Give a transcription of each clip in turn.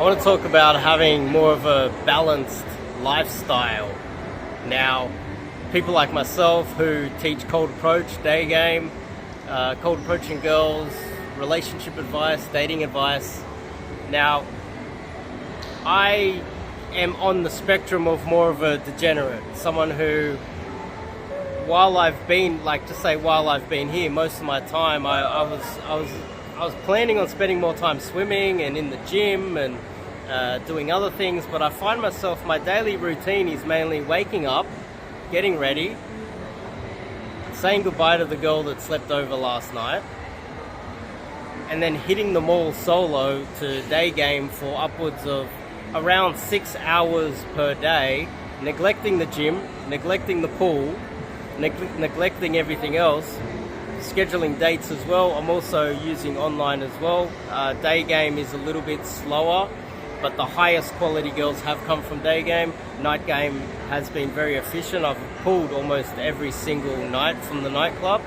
I want to talk about having more of a balanced lifestyle. Now, people like myself who teach cold approach, day game, cold approaching girls, relationship advice, dating advice. Now, I am on the spectrum of more of a degenerate, someone who, while I've been here, most of my time, I was planning on spending more time swimming and in the gym and doing other things, but I find myself, my daily routine is mainly waking up, getting ready, saying goodbye to the girl that slept over last night, and then hitting the mall solo to day game for upwards of around 6 hours per day, neglecting the gym, neglecting the pool, neglecting everything else, scheduling dates as well. I'm also using online as well. Daygame is a little bit slower, but the highest quality girls have come from Daygame. Night game has been very efficient. I've pulled almost every single night from the nightclub.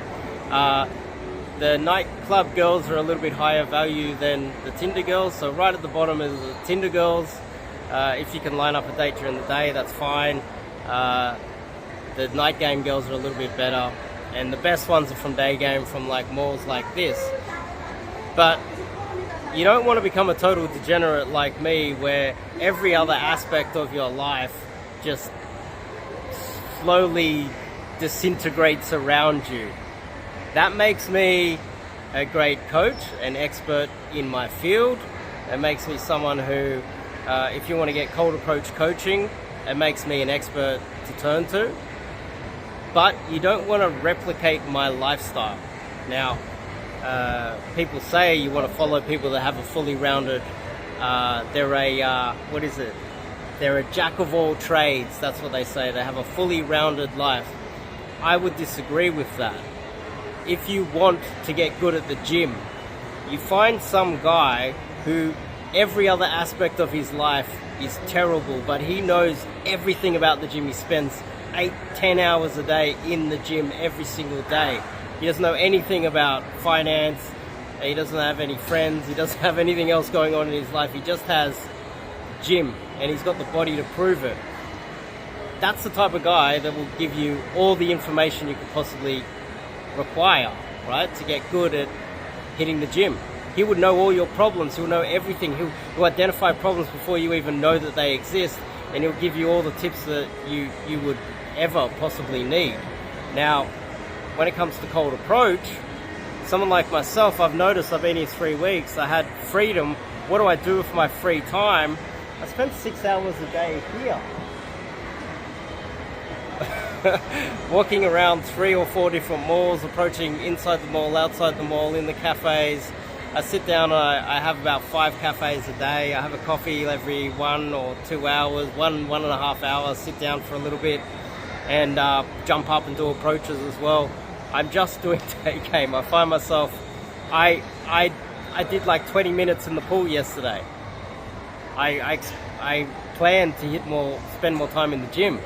The nightclub girls are a little bit higher value than the Tinder girls, so right at the bottom is the Tinder girls. If you can line up a date during the day, that's fine. The night game girls are a little bit better, and the best ones are from day game, from like malls like this. But you don't want to become a total degenerate like me, where every other aspect of your life just slowly disintegrates around you. That makes me a great coach, an expert in my field. It makes me someone who, if you want to get cold approach coaching, it makes me an expert to turn to. But you don't want to replicate my lifestyle. Now, people say you want to follow people that have a fully rounded, they're a jack of all trades, that's what they say. They have a fully rounded life. I would disagree with that. If you want to get good at the gym, you find some guy who every other aspect of his life is terrible, but he knows everything about the gym. He spends 8-10 hours a day in the gym every single day. He doesn't know anything about finance. He doesn't have any friends. He doesn't have anything else going on in his life. He just has gym, and he's got the body to prove it. That's the type of guy that will give you all the information you could possibly require, right, to get good at hitting the gym. He would know all your problems. He'll know everything. He'll identify problems before you even know that they exist, and he'll give you all the tips that you would ever possibly need. Now, when it comes to cold approach, someone like myself, I've noticed I've been here 3 weeks. I had freedom. What do I do with my free time? I spent 6 hours a day here. Walking around 3 or 4 different malls, approaching inside the mall, outside the mall, in the cafes. I sit down, I have about 5 cafes a day. I have a coffee every 1 or 2 hours, 1.5 hours, sit down for a little bit and jump up and do approaches as well. I'm just doing day game. I find myself, I did like 20 minutes in the pool yesterday. I plan to spend more time in the gym.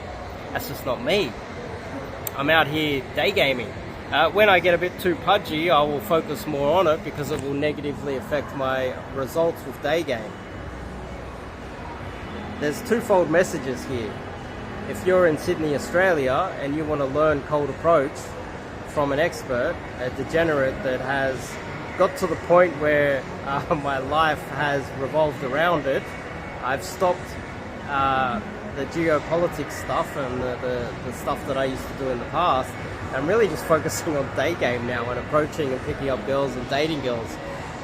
That's just not me. I'm out here day gaming. When I get a bit too pudgy, I will focus more on it because it will negatively affect my results with day game. There's twofold messages here. If you're in Sydney, Australia, and you want to learn cold approach from an expert, a degenerate that has got to the point where my life has revolved around it, I've stopped the geopolitics stuff and the stuff that I used to do in the past. I'm really just focusing on day game now and approaching and picking up girls and dating girls.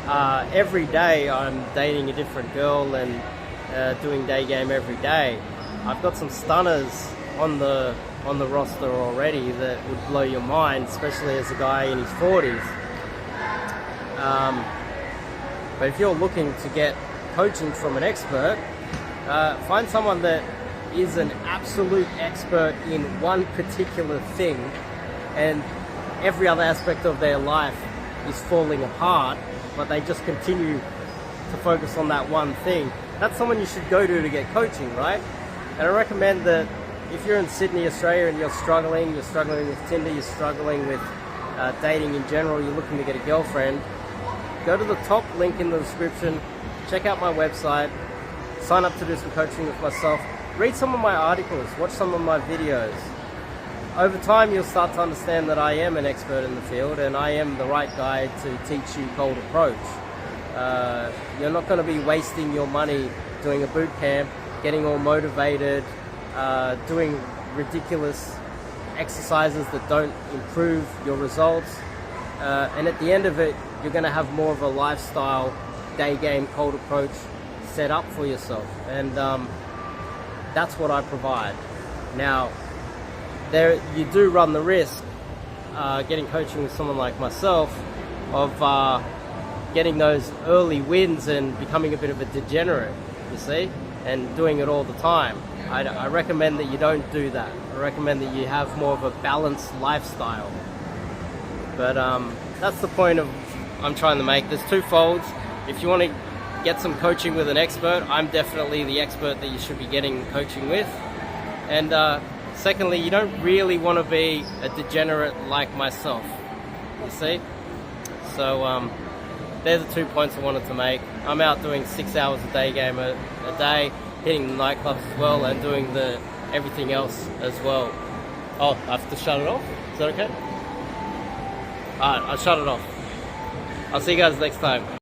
Every day I'm dating a different girl and doing day game every day. I've got some stunners on the roster already that would blow your mind, especially as a guy in his 40s. But if you're looking to get coaching from an expert, find someone that is an absolute expert in one particular thing, and every other aspect of their life is falling apart, but they just continue to focus on that one thing. That's someone you should go to get coaching, right? And I recommend that if you're in Sydney, Australia, and you're struggling with Tinder, you're struggling with dating in general, you're looking to get a girlfriend, go to the top link in the description, check out my website, sign up to do some coaching with myself, read some of my articles, watch some of my videos. Over time, you'll start to understand that I am an expert in the field and I am the right guy to teach you cold approach. You're not going to be wasting your money doing a boot camp, getting all motivated, doing ridiculous exercises that don't improve your results. And at the end of it, you're going to have more of a lifestyle day game cold approach set up for yourself. And that's what I provide. Now, you do run the risk, getting coaching with someone like myself, of getting those early wins and becoming a bit of a degenerate, you see, and doing it all the time. I recommend that you don't do that. I recommend that you have more of a balanced lifestyle. But that's the point I'm trying to make. There's two folds. If you want to get some coaching with an expert, I'm definitely the expert that you should be getting coaching with. And secondly, you don't really want to be a degenerate like myself, you see? So they're the 2 points I wanted to make. I'm out doing 6 hours a day game a day, hitting the nightclubs as well, and doing everything else as well. Oh, I have to shut it off? Is that okay? Alright, I'll shut it off. I'll see you guys next time.